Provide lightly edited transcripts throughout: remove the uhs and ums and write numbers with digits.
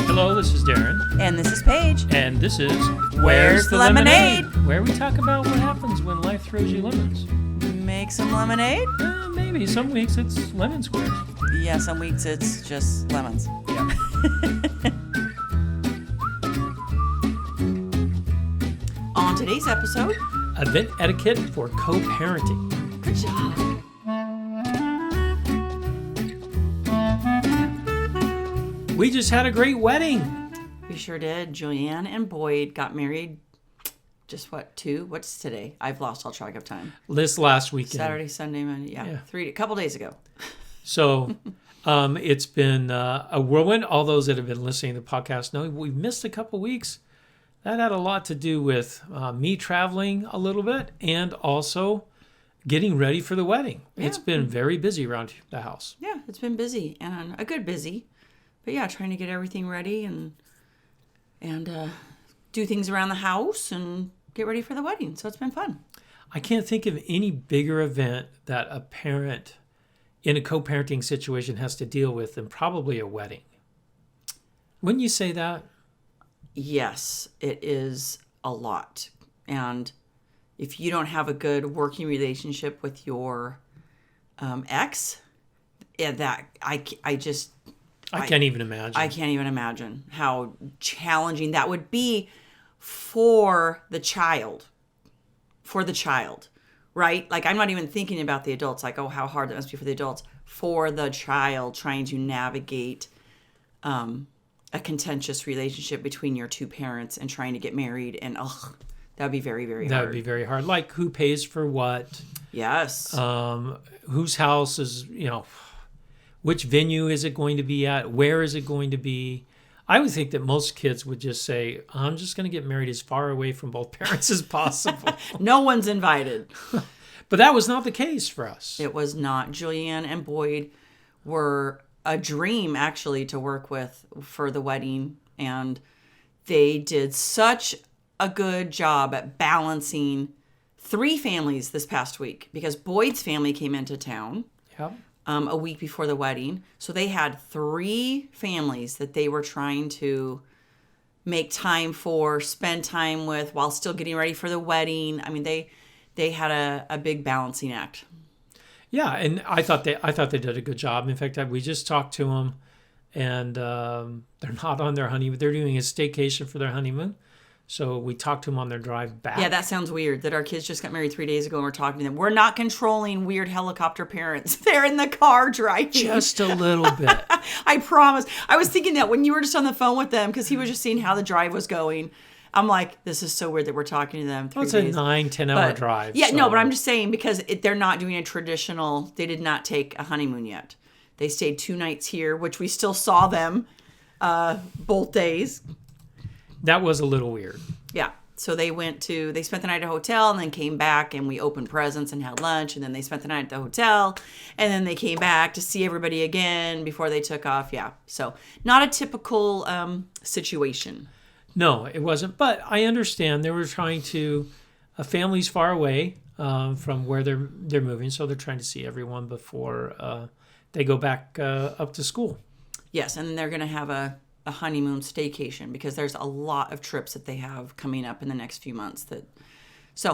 Hello, this is Darren. And this is Paige. And this is Where's the Lemonade? Where we talk about what happens when life throws you lemons. Make some lemonade? Maybe. Some weeks it's lemon squares. Yeah, some weeks it's just lemons. Yeah. On today's episode, Event etiquette for co-parenting. good job. We just had a great wedding. We sure did. Julianne and Boyd got married just what's today? I've lost all track of time. This last weekend. Saturday, Sunday, Monday. Yeah. A couple days ago. So it's been a whirlwind. All those that have been listening to the podcast know we've missed a couple weeks. That had a lot to do with me traveling a little bit and also getting ready for the wedding. Yeah. It's been very busy around the house. Yeah, it's been busy and a good busy. But yeah, trying to get everything ready and do things around the house and get ready for the wedding. So it's been fun. I can't think of any bigger event that a parent in a co-parenting situation has to deal with than probably a wedding. Wouldn't you say that? Yes, it is a lot. And if you don't have a good working relationship with your ex, I can't even imagine. I can't even imagine how challenging that would be for the child. Right? Like, I'm not even thinking about the adults, like, oh, how hard that must be for the adults. For the child, trying to navigate a contentious relationship between your two parents and trying to get married. And, that would be very, very hard. That would be very hard. Like, who pays for what? Yes. Whose house is, which venue is it going to be at? Where is it going to be? I would think that most kids would just say, I'm just going to get married as far away from both parents as possible. No one's invited. But that was not the case for us. It was not. Julianne and Boyd were a dream, actually, to work with for the wedding. And they did such a good job at balancing 3 families this past week, because Boyd's family came into town. Yep. A week before the wedding. So they had 3 families that they were trying to make time for, spend time with while still getting ready for the wedding. I mean, they had a big balancing act. Yeah, and I thought they did a good job. In fact, we just talked to them, and they're not on their honeymoon. They're doing a staycation for their honeymoon. So we talked to them on their drive back. Yeah, that sounds weird that our kids just got married 3 days ago and we're talking to them. We're not controlling weird helicopter parents. They're in the car driving. Just a little bit. I promise. I was thinking that when you were just on the phone with them, because he was just seeing how the drive was going. I'm like, this is so weird that we're talking to them 3 days. It's a 9-10 hour drive. Yeah, so. No, but I'm just saying because they're not doing a traditional, they did not take a honeymoon yet. They stayed 2 nights here, which we still saw them both days. That was a little weird. Yeah. So they spent the night at a hotel and then came back and we opened presents and had lunch, and then they spent the night at the hotel and then they came back to see everybody again before they took off. Yeah. So not a typical situation. No, it wasn't. But I understand they were trying to, a family's far away from where they're moving. So they're trying to see everyone before they go back up to school. Yes. And they're going to have a honeymoon staycation because there's a lot of trips that they have coming up in the next few months. There's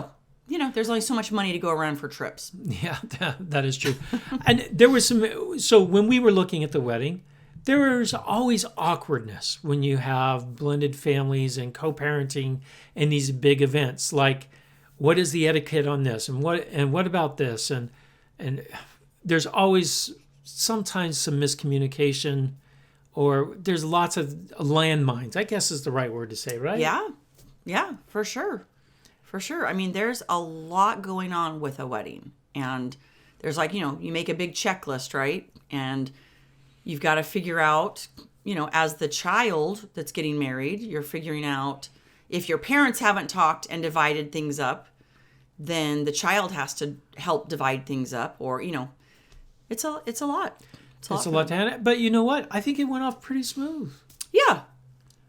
only so much money to go around for trips. Yeah, that is true. And there was so when we were looking at the wedding, there was always awkwardness when you have blended families and co-parenting and these big events. Like, what is the etiquette on this? And what about this? And there's always sometimes some miscommunication. Or there's lots of landmines, I guess is the right word to say, right? Yeah, for sure. For sure. I mean, there's a lot going on with a wedding. And there's you make a big checklist, right? And you've got to figure out, as the child that's getting married, you're figuring out if your parents haven't talked and divided things up, then the child has to help divide things up. Or, it's a lot. It's a lot to handle. But you know what? I think it went off pretty smooth. Yeah.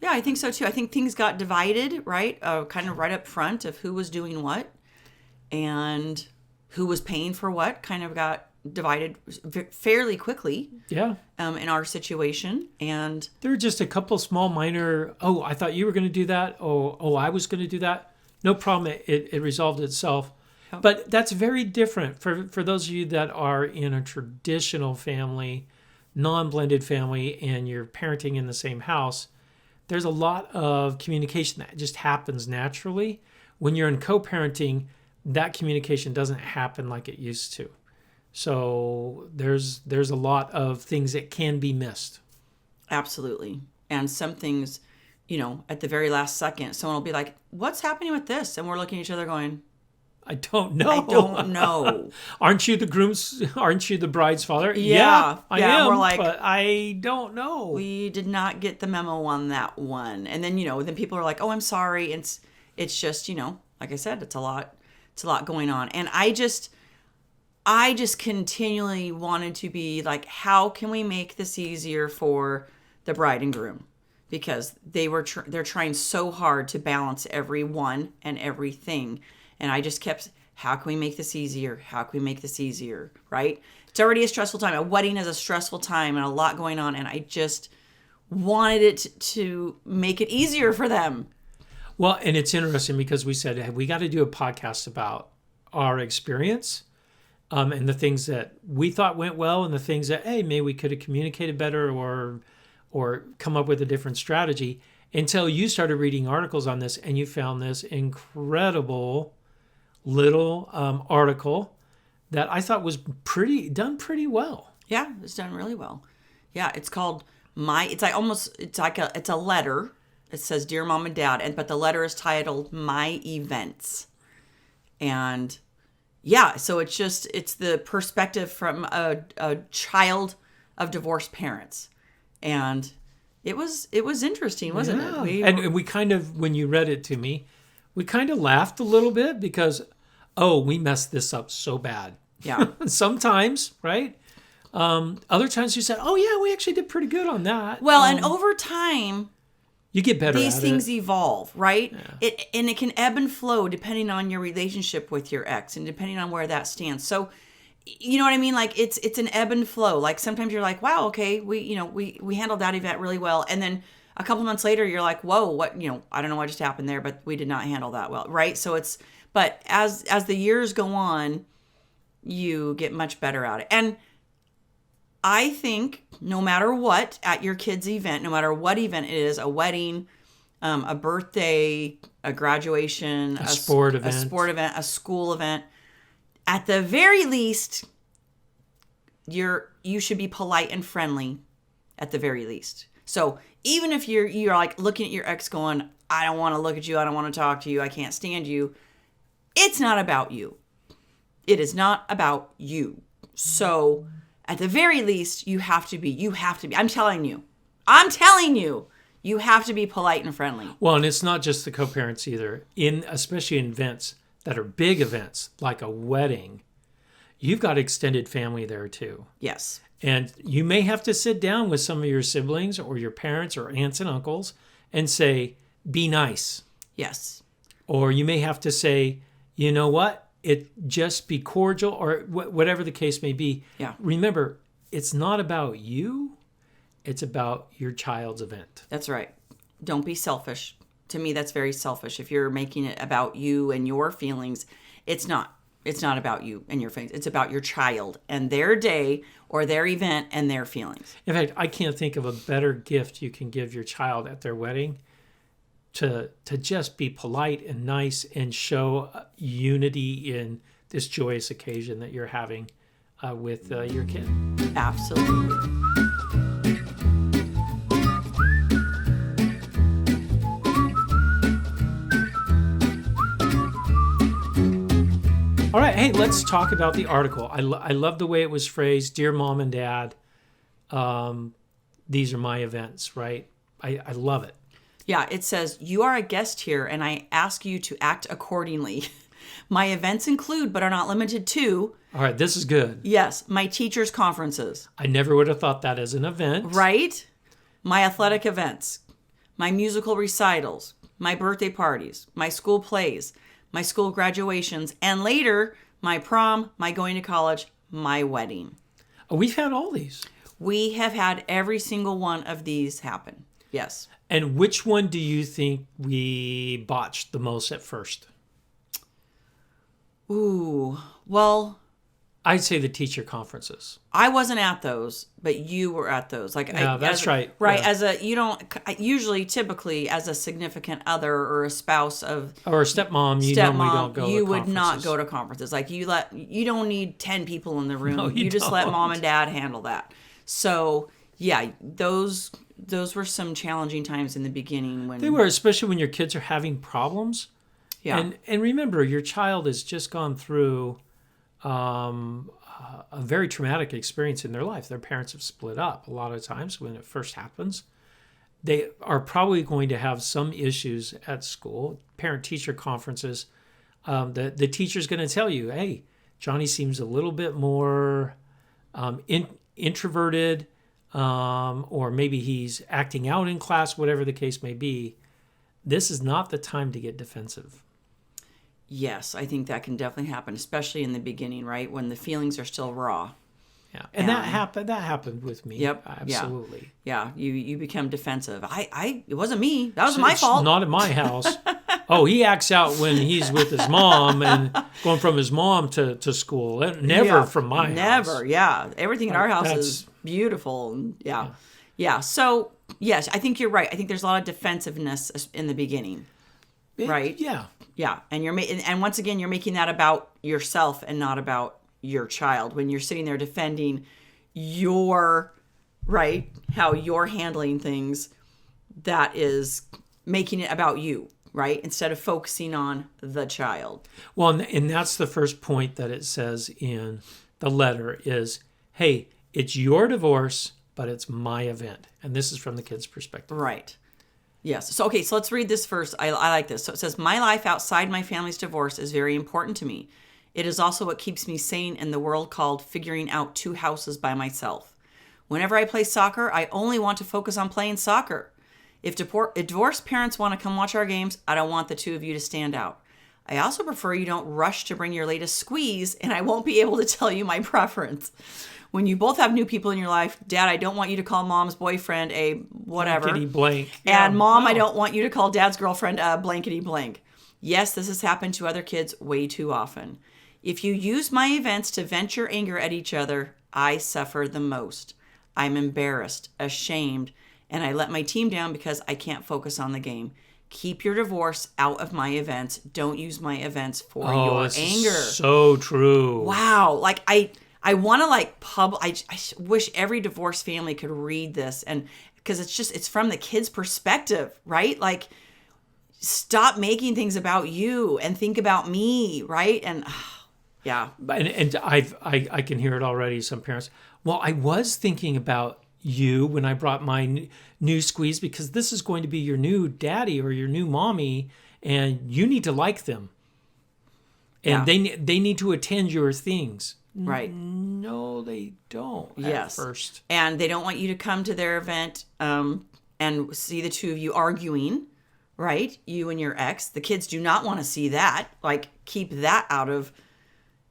Yeah, I think so too. I think things got divided, right? Kind of right up front of who was doing what and who was paying for what kind of got divided fairly quickly. Yeah. In our situation, and There were just a couple small minor, oh, I thought you were going to do that. Oh, I was going to do that. No problem. It resolved itself. Oh. But that's very different for those of you that are in a traditional family, non-blended family, and you're parenting in the same house. There's a lot of communication that just happens naturally. When you're in co-parenting, that communication doesn't happen like it used to. So there's a lot of things that can be missed. Absolutely. And some things, at the very last second, someone will be like, "What's happening with this?" And we're looking at each other going, I don't know. I don't know. Aren't you the bride's father? Yeah, I am. we're like, but I don't know. We did not get the memo on that one. And then, then people are like, "Oh, I'm sorry." And it's just, like I said, it's a lot going on. And I just continually wanted to be like, how can we make this easier for the bride and groom? Because they're trying so hard to balance everyone and everything. And I just kept, how can we make this easier? How can we make this easier? Right? It's already a stressful time. A wedding is a stressful time and a lot going on. And I just wanted it to make it easier for them. Well, and it's interesting because we said, hey, we got to do a podcast about our experience and the things that we thought went well and the things that, hey, maybe we could have communicated better or come up with a different strategy, until you started reading articles on this and you found this incredible little article that I thought was done pretty well. Yeah, it's done really well. Yeah, it's called it's a letter. It says, "Dear Mom and Dad," but the letter is titled "My Events." And yeah, so it's the perspective from a child of divorced parents. And it was interesting, wasn't it? And we kind of, when you read it to me, we kind of laughed a little bit because, we messed this up so bad. Yeah. Sometimes, right? Other times you said, oh yeah, we actually did pretty good on that. Well, and over time, you get better these at things it. evolve, right? Yeah. It can ebb and flow depending on your relationship with your ex and depending on where that stands. So, you know what I mean? Like it's an ebb and flow. Like sometimes you're like, wow, okay, we handled that event really well. And then a couple months later, you're like, whoa, what, I don't know what just happened there, but we did not handle that well. Right. So but as the years go on, you get much better at it. And I think no matter what, at your kid's event, no matter what event it is, a wedding, a birthday, a graduation, a sport event, a school event, at the very least, you should be polite and friendly at the very least. So even if you're like looking at your ex going, I don't want to look at you, I don't want to talk to you, I can't stand you, it's not about you. It is not about you. So at the very least, you have to be. I'm telling you, you have to be polite and friendly. Well, and it's not just the co-parents either. Especially in events that are big events, like a wedding, you've got extended family there too. Yes. And you may have to sit down with some of your siblings or your parents or aunts and uncles and say, be nice. Yes. Or you may have to say, you know what? Just be cordial, or whatever the case may be. Yeah. Remember, it's not about you. It's about your child's event. That's right. Don't be selfish. To me, that's very selfish. If you're making it about you and your feelings, it's not. It's not about you and your feelings. It's about your child and their day or their event and their feelings. In fact, I can't think of a better gift you can give your child at their wedding to just be polite and nice and show unity in this joyous occasion that you're having with your kid. Absolutely. All right, hey, let's talk about the article. I love the way it was phrased. Dear Mom and Dad, these are my events, right? I love it. Yeah, it says, you are a guest here, and I ask you to act accordingly. My events include, but are not limited to... All right, this is good. Yes, my teachers' conferences. I never would have thought that as an event. Right? My athletic events, my musical recitals, my birthday parties, my school plays, my school graduations, and later, my prom, my going to college, my wedding. Oh, we've had all these. We have had every single one of these happen. Yes. And which one do you think we botched the most at first? Ooh, well, I'd say the teacher conferences. I wasn't at those, but you were at those. Like, Yeah, that's right. Right. Yeah. Typically, as a significant other or a spouse of Or a stepmom, you normally don't go to you would not conferences. go to conferences. Like, you don't need 10 people in the room. No, you just let don't. mom and dad handle that. So, yeah, those were some challenging times in the beginning when They were, especially when your kids are having problems. Yeah. And remember, your child has just gone through a very traumatic experience in their life. Their parents have split up a lot of times when it first happens. They are probably going to have some issues at school, parent-teacher conferences. The teacher's going to tell you, hey, Johnny seems a little bit more introverted, or maybe he's acting out in class, whatever the case may be. This is not the time to get defensive. Yes, I think that can definitely happen, especially in the beginning, right? When the feelings are still raw. Yeah, and that happened with me. Yep. Absolutely. Yeah, you become defensive. It wasn't me. That was my fault. Not in my house. Oh, he acts out when he's with his mom and going from his mom to school. Never from my house. Never, yeah. Everything in our house is beautiful. And yeah. So, yes, I think you're right. I think there's a lot of defensiveness in the beginning. Right? Yeah. Yeah. And once again, you're making that about yourself and not about your child. When you're sitting there defending how you're handling things, that is making it about you, right? Instead of focusing on the child. Well, and that's the first point that it says in the letter is, hey, it's your divorce, but it's my event. And this is from the kid's perspective. Right. Yes. So let's read this first. I like this. So it says, my life outside my family's divorce is very important to me. It is also what keeps me sane in the world called figuring out two houses by myself. Whenever I play soccer, I only want to focus on playing soccer. If divorced parents want to come watch our games, I don't want the two of you to stand out. I also prefer you don't rush to bring your latest squeeze, and I won't be able to tell you my preference. When you both have new people in your life, Dad, I don't want you to call Mom's boyfriend a whatever. Blankety blank. And Mom, I don't want you to call Dad's girlfriend a blankety blank. Yes, this has happened to other kids way too often. If you use my events to vent your anger at each other, I suffer the most. I'm embarrassed, ashamed, and I let my team down because I can't focus on the game. Keep your divorce out of my events. Don't use my events for your anger. So true. Wow. Like I want to I wish every divorced family could read this, and because it's from the kid's perspective, right? Like, stop making things about you and think about me, right? And yeah. And I can hear it already. Some parents, well, I was thinking about you when I brought my new squeeze because this is going to be your new daddy or your new mommy, and you need to like them. And they need to attend your things. Right. No, they don't at first. And they don't want you to come to their event and see the two of you arguing, right? You and your ex. The kids do not want to see that. Like, keep that out of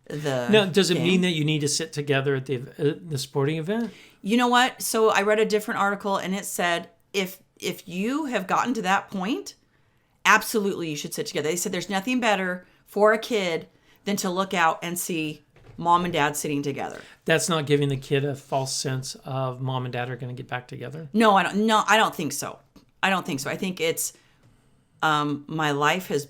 the Now, does it game. mean that you need to sit together at the sporting event? You know what? So I read a different article, and it said if you have gotten to that point, absolutely you should sit together. They said there's nothing better for a kid than to look out and see Mom and Dad sitting together. That's not giving the kid a false sense of Mom and Dad are going to get back together? No, I don't think so. I think it's my life has,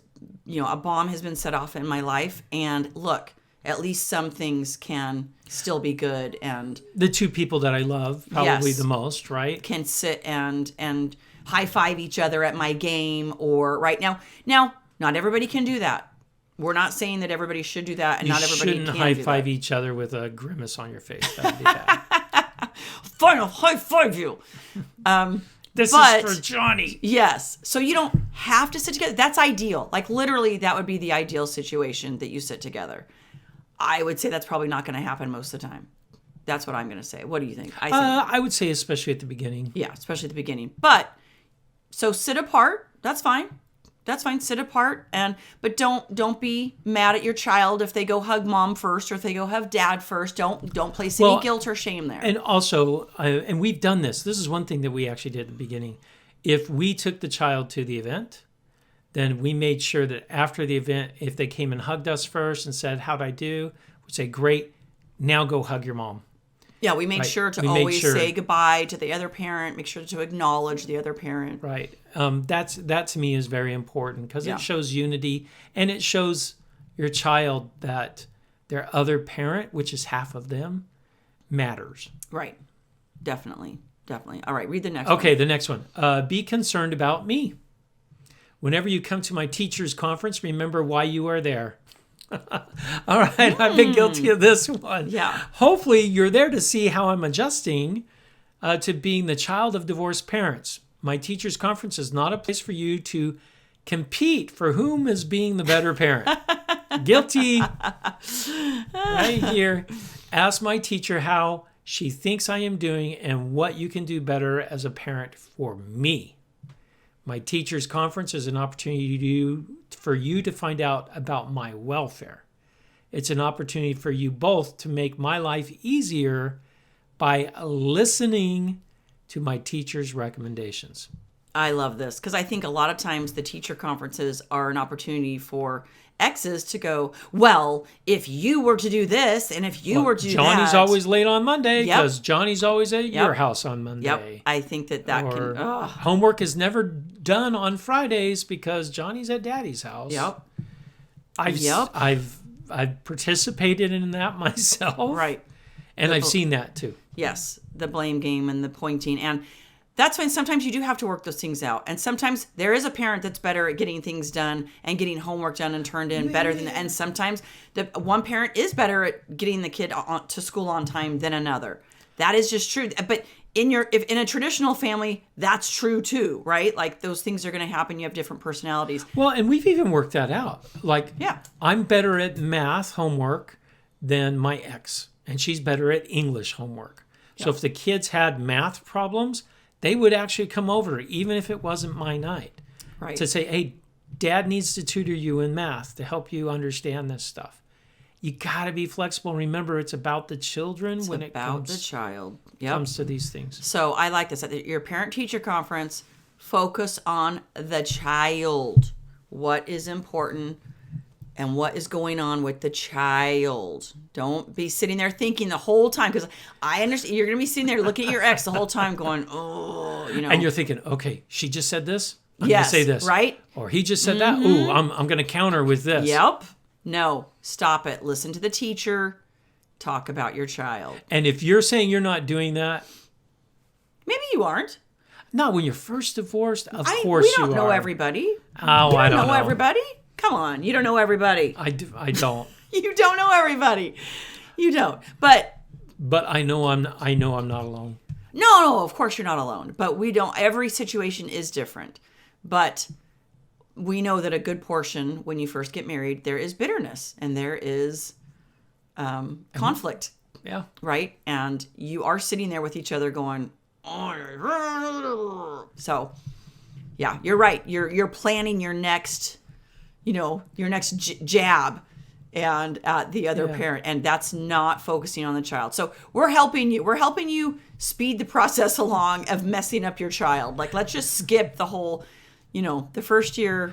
a bomb has been set off in my life, and look, at least some things can still be good, and the two people that I love probably Yes. the most, right? can sit and high five each other at my game or right now. Now, not everybody can do that. We're not saying that everybody should do that, and not everybody shouldn't can high do five that. each other with a grimace on your face. That'd be bad. Fine, I'll high five you. This But- is for Johnny. Yes. So you don't have to sit together. That's ideal. Like, literally, that would be the ideal situation, that you sit together. I would say that's probably not going to happen most of the time. That's what I'm going to say. What do you think? I would say especially at the beginning. Yeah, especially at the beginning. But, so sit apart. That's fine. That's fine. Sit apart, but don't be mad at your child if they go hug mom first or if they go hug dad first. Don't place any guilt or shame there. And also, and we've done this. This is one thing that we actually did at the beginning. If we took the child to the event, then we made sure that after the event, if they came and hugged us first and said, "How'd I do?" we'd say, "Great. Now go hug your mom." Yeah, we made sure to always say goodbye to the other parent. Make sure to acknowledge the other parent. Right. That to me is very important because it shows unity, and it shows your child that their other parent, which is half of them, matters. Right. Definitely. All right, read the next one. Okay, the next one. Be concerned about me. Whenever you come to my teacher's conference, remember why you are there. All right, I've been guilty of this one. Yeah. Hopefully, you're there to see how I'm adjusting to being the child of divorced parents. My teacher's conference is not a place for you to compete for whom is being the better parent. Guilty. Right here. Ask my teacher how she thinks I am doing and what you can do better as a parent for me. My teacher's conference is an opportunity for you to find out about my welfare. It's an opportunity for you both to make my life easier by listening to my teacher's recommendations. I love this because I think a lot of times the teacher conferences are an opportunity for exes to go, well, if you were to do this and if you were to do Johnny's that. always late on Monday because Johnny's always at your house on Monday. Yep. I think that can... Homework is never done on Fridays because Johnny's at Daddy's house. Yep. I've participated in that myself. Right. And I've seen that too. Yes. The blame game and the pointing. And that's when sometimes you do have to work those things out. And sometimes there is a parent that's better at getting things done and getting homework done and turned in better than, and sometimes the one parent is better at getting the kid to school on time than another. That is just true. But if in a traditional family, that's true too, right? Like those things are going to happen. You have different personalities. Well, and we've even worked that out. Like, I'm better at math homework than my ex, and she's better at English homework. So if the kids had math problems, they would actually come over, even if it wasn't my night, to say, hey, Dad needs to tutor you in math to help you understand this stuff. You got to be flexible. Remember, it's about the children It's when it about the child. comes to these things. So I like this. At your parent-teacher conference, focus on the child. What is important and what is going on with the child. Don't be sitting there thinking the whole time, because I understand you're going to be sitting there looking at your ex the whole time going, oh, you know. And you're thinking, okay, she just said this. I'm going to say this. Right? Or he just said that. Ooh, I'm going to counter with this. Yep. No, stop it. Listen to the teacher. Talk about your child. And if you're saying you're not doing that. Maybe you aren't. No, when you're first divorced, of course you are. We don't know everybody. Oh, I don't know everybody. Come on, you don't know everybody. I don't. You don't know everybody. You don't. But I know I'm not alone. No, of course you're not alone. But we don't. Every situation is different. But we know that a good portion, when you first get married, there is bitterness and there is conflict. Yeah. Right? And you are sitting there with each other going, oh. So, yeah, you're right. You're planning your next, jab and at the other parent, and that's not focusing on the child. So we're helping you speed the process along of messing up your child. Like, let's just skip the whole, the first year,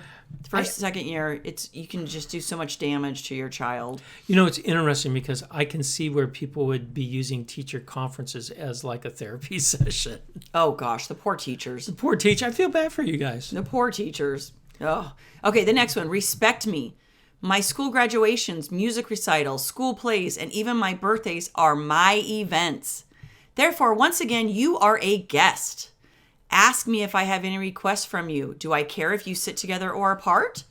second year. You can just do so much damage to your child. It's interesting because I can see where people would be using teacher conferences as like a therapy session. Oh gosh, the poor teachers. The poor teacher. I feel bad for you guys. The poor teachers. Oh. Okay, the next one. Respect me. My school graduations, music recitals, school plays, and even my birthdays are my events. Therefore, once again, you are a guest. Ask me if I have any requests from you. Do I care if you sit together or apart?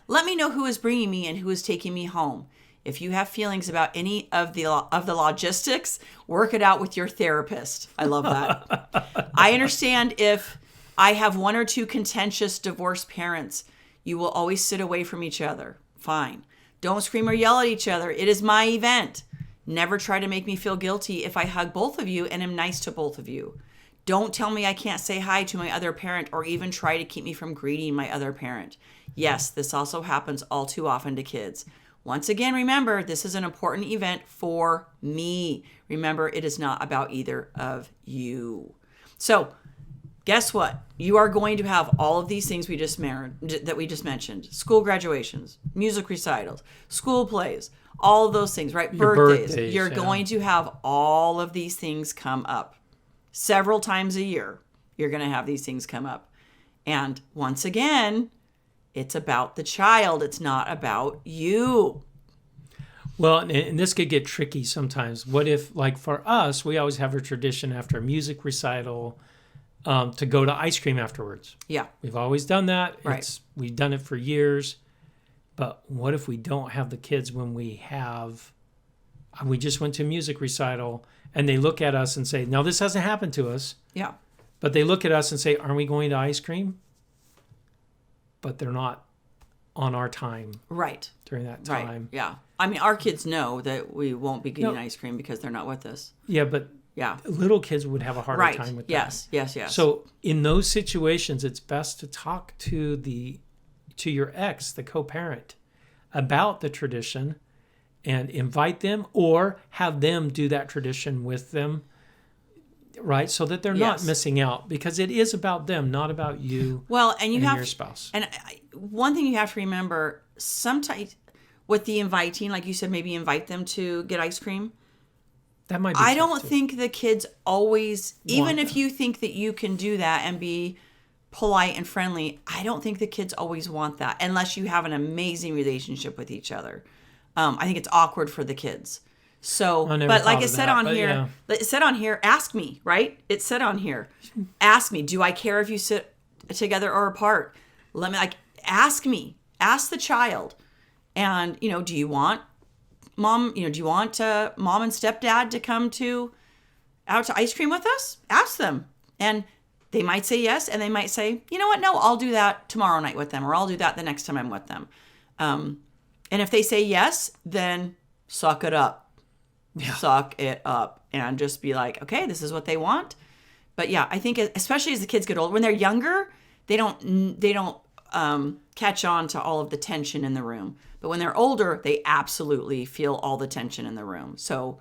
Let me know who is bringing me and who is taking me home. If you have feelings about any of the logistics, work it out with your therapist. I love that. I understand if I have one or two contentious divorced parents. You will always sit away from each other. Fine. Don't scream or yell at each other. It is my event. Never try to make me feel guilty if I hug both of you and am nice to both of you. Don't tell me I can't say hi to my other parent or even try to keep me from greeting my other parent. Yes, this also happens all too often to kids. Once again, remember, this is an important event for me. Remember, it is not about either of you. So, guess what? You are going to have all of these things that we just mentioned. School graduations, music recitals, school plays, all of those things, right? Your birthdays, You're going to have all of these things come up. Several times a year, you're going to have these things come up. And once again, it's about the child. It's not about you. Well, and this could get tricky sometimes. What if, like for us, we always have a tradition after a music recital to go to ice cream afterwards. Yeah. We've always done that. Right. We've done it for years. But what if we don't have the kids when we just went to a music recital and they look at us and say, now this hasn't happened to us. Yeah. But they look at us and say, aren't we going to ice cream? But they're not on our time. Right. During that time. Right. Yeah. I mean, our kids know that we won't be getting ice cream because they're not with us. Yeah, but yeah, little kids would have a harder time with that. Yes. So in those situations, it's best to talk to your ex, the co-parent, about the tradition and invite them or have them do that tradition with them, right? So that they're not missing out, because it is about them, not about you. Well, and your spouse. And one thing you have to remember, sometimes with the inviting, like you said, maybe invite them to get ice cream. That might be I don't think the kids always, even if you think that you can do that and be polite and friendly, I don't think the kids always want that unless you have an amazing relationship with each other. I think it's awkward for the kids. So, but like it said on here, it said on here, ask me, right? It said on here, ask me, do I care if you sit together or apart? Ask me, ask the child. And, do you want mom and stepdad to come out to ice cream with us? Ask them. And they might say yes, and they might say, you know what? No, I'll do that tomorrow night with them, or I'll do that the next time I'm with them. And if they say yes, then suck it up. Yeah. Suck it up. And just be like, okay, this is what they want. But yeah, I think especially as the kids get older, when they're younger, they don't catch on to all of the tension in the room. But when they're older, they absolutely feel all the tension in the room. So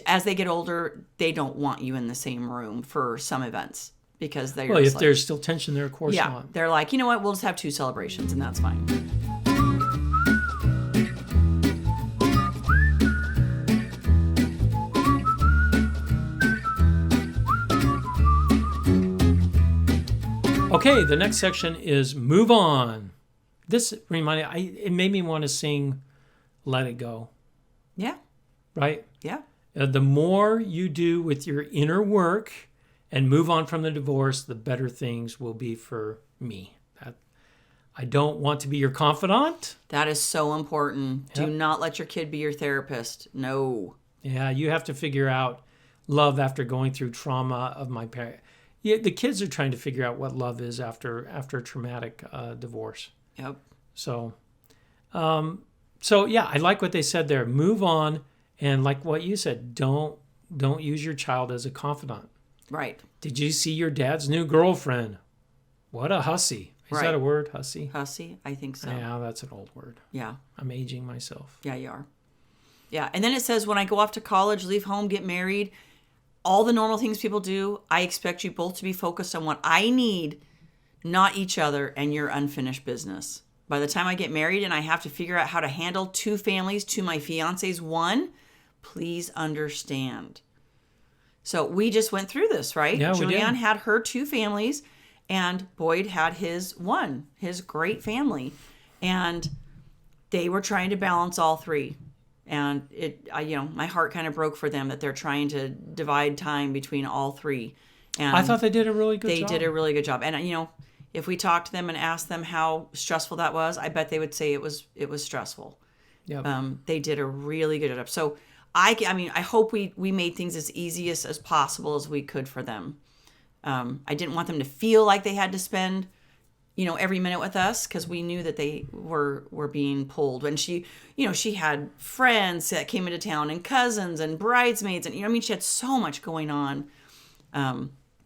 as they get older, they don't want you in the same room for some events. Because they're if there's still tension there, of course not. They're like, you know what, we'll just have 2 celebrations and that's fine. Okay, the next section is move on. This it made me want to sing Let It Go. Yeah. Right? Yeah. The more you do with your inner work and move on from the divorce, the better things will be for me. I don't want to be your confidant. That is so important. Yep. Do not let your kid be your therapist. No. Yeah, you have to figure out love after going through trauma of my parents. Yeah, the kids are trying to figure out what love is after a traumatic divorce. Yep. So yeah, I like what they said there. Move on, and like what you said, don't use your child as a confidant. Right. Did you see your dad's new girlfriend? What a hussy. Is that a word, hussy? Hussy? I think so. Yeah, that's an old word. Yeah. I'm aging myself. Yeah, you are. Yeah, and then it says, when I go off to college, leave home, get married, all the normal things people do, I expect you both to be focused on what I need, not each other and your unfinished business. By the time I get married and I have to figure out how to handle 2 families to my fiance's 1, please understand. So we just went through this, right? Yeah, Julianne had her 2 families and Boyd had his great family. And they were trying to balance all 3. And my heart kind of broke for them that they're trying to divide time between all 3. And I thought they did a really good job. They did a really good job. And, if we talked to them and asked them how stressful that was, I bet they would say it was stressful. Yep. They did a really good job. So I hope we made things as easy as possible as we could for them. I didn't want them to feel like they had to spend, every minute with us, because we knew that they were being pulled. When she had friends that came into town and cousins and bridesmaids and she had so much going on.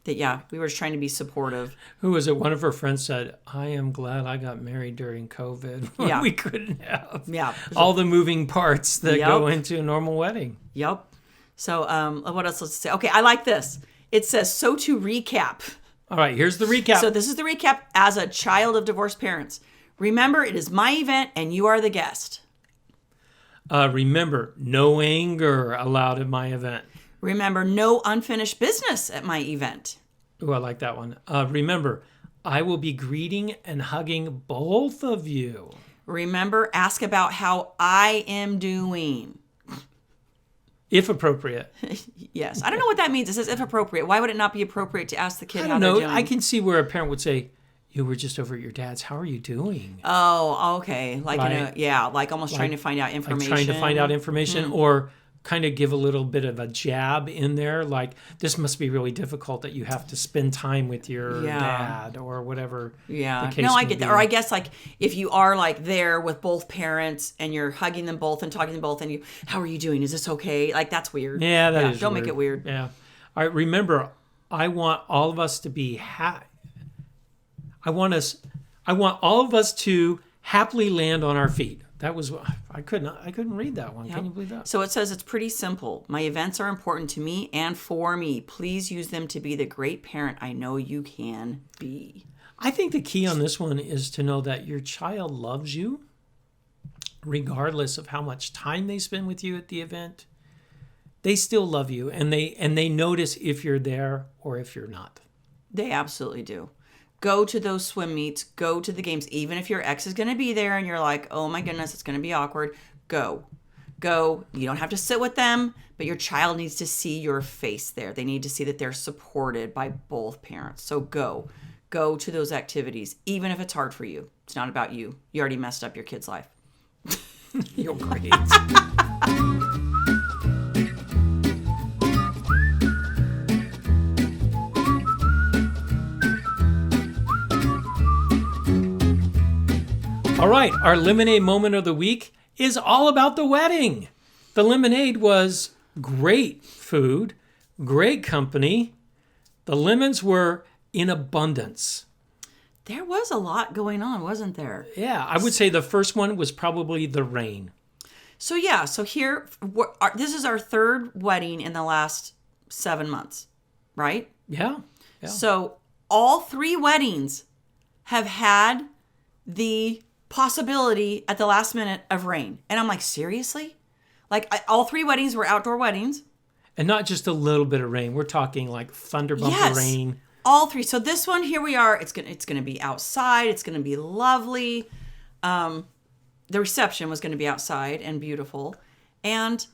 we were just trying to be supportive. Who was it? One of her friends said, I am glad I got married during COVID when we couldn't have all the moving parts that go into a normal wedding. Yep. So what else let's say? Okay, I like this. It says, so to recap. All right, here's the recap. So this is the recap as a child of divorced parents. Remember, it is my event and you are the guest. Remember, no anger allowed at my event. Remember, no unfinished business at my event. Oh, I like that one. Remember, I will be greeting and hugging both of you. Remember, ask about how I am doing. If appropriate. Yes. I don't know what that means. It says if appropriate. Why would it not be appropriate to ask the kid how they're doing? I can see where a parent would say, you were just over at your dad's. How are you doing? Oh, okay. Like, right. like almost trying to find out information. Like trying to find out information or kind of give a little bit of a jab in there. Like, this must be really difficult that you have to spend time with your dad or whatever. Yeah. The case No, I may get that. be. Or I guess like if you are like there with both parents and you're hugging them both and talking to them both and how are you doing? Is this okay? Like, that's weird. Yeah, that is Don't weird. make it weird. Yeah. All right. Remember, I want all of us to be happy. I want all of us to happily land on our feet. That was I couldn't read that one. Yep. Can you believe that? So it says it's pretty simple. My events are important to me and for me. Please use them to be the great parent I know you can be. I think the key on this one is to know that your child loves you regardless of how much time they spend with you at the event. They still love you and they notice if you're there or if you're not. They absolutely do. Go to those swim meets, go to the games, even if your ex is going to be there and you're like, oh my goodness, it's going to be awkward. Go. You don't have to sit with them, but your child needs to see your face there. They need to see that they're supported by both parents. So go to those activities, even if it's hard for you. It's not about you. You already messed up your kid's life. You're great. All right, our lemonade moment of the week is all about the wedding. The lemonade was great food, great company. The lemons were in abundance. There was a lot going on, wasn't there? Yeah, I would say the first one was probably the rain. So here, this is our third wedding in the last 7 months, right? Yeah. So all 3 weddings have had the possibility at the last minute of rain. And I'm like, seriously? Like all 3 weddings were outdoor weddings. And not just a little bit of rain. We're talking like thunder bumper rain. All 3. So this one, here we are. It's gonna be outside. It's gonna be lovely. The reception was gonna be outside and beautiful. And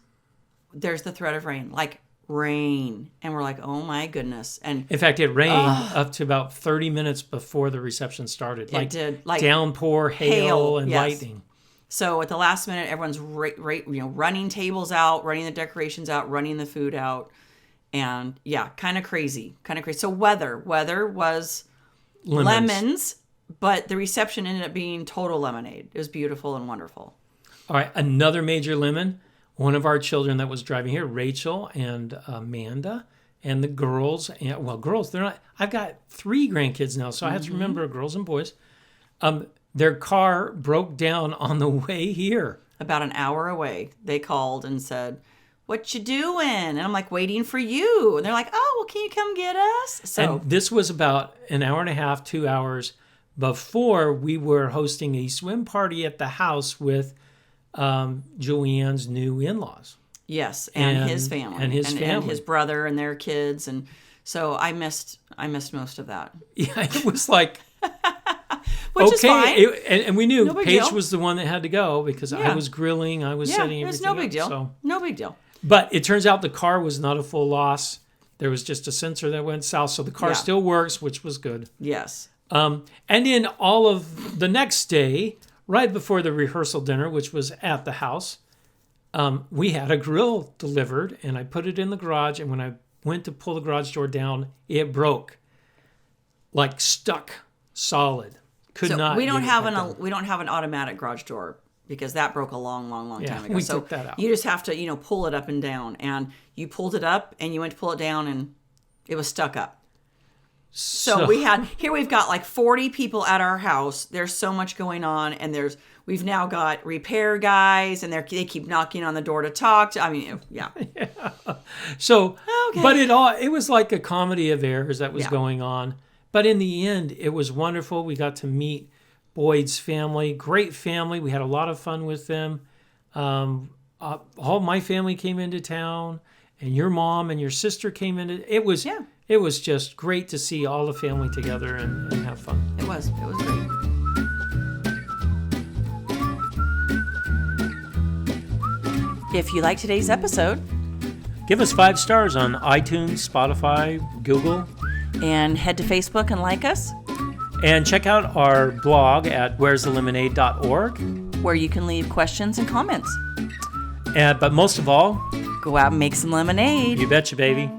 there's the threat of rain. Like rain. And we're like, oh my goodness. And in fact, it rained up to about 30 minutes before the reception started. It did. Like downpour, hail and lightning. So at the last minute, everyone's running tables out, running the decorations out, running the food out. And kind of crazy. So weather was lemons, but the reception ended up being total lemonade. It was beautiful and wonderful. All right, another major lemon. One of our children that was driving here, Rachel and Amanda, and the girls. Girls, they're not. I've got 3 grandkids now, so I have to remember girls and boys. Their car broke down on the way here. About an hour away, they called and said, "What you doing?" And I'm like, "Waiting for you." And they're like, "Oh, well, can you come get us?" So and this was about an hour and a half, 2 hours before we were hosting a swim party at the house with Julianne's new in-laws. Yes, and his family. And his family. And his brother and their kids. And so I missed most of that. Yeah, it was like... Which is fine. And we knew Paige deal. was the one that had to go because I was grilling, I was setting everything up. It was no big deal. So. No big deal. But it turns out the car was not a full loss. There was just a sensor that went south. So the car still works, which was good. Yes. And then all of the next day... Right before the rehearsal dinner, which was at the house, we had a grill delivered, and I put it in the garage. And when I went to pull the garage door down, it broke, like stuck solid. We don't have an automatic garage door because that broke a long time ago. We took that out. You just have to pull it up and down, and you pulled it up and you went to pull it down, and it was stuck up. So we've got like 40 people at our house. There's so much going on, and we've now got repair guys, and they keep knocking on the door to talk to. I mean, yeah. So, okay. But it was like a comedy of errors that was going on. But in the end, it was wonderful. We got to meet Boyd's family, great family. We had a lot of fun with them. All my family came into town, and your mom and your sister came into. It was just great to see all the family together and have fun. It was great. If you like today's episode, give us 5 stars on iTunes, Spotify, Google. And head to Facebook and like us. And check out our blog at where'sthelemonade.org, where you can leave questions and comments. But most of all, go out and make some lemonade. You betcha, baby.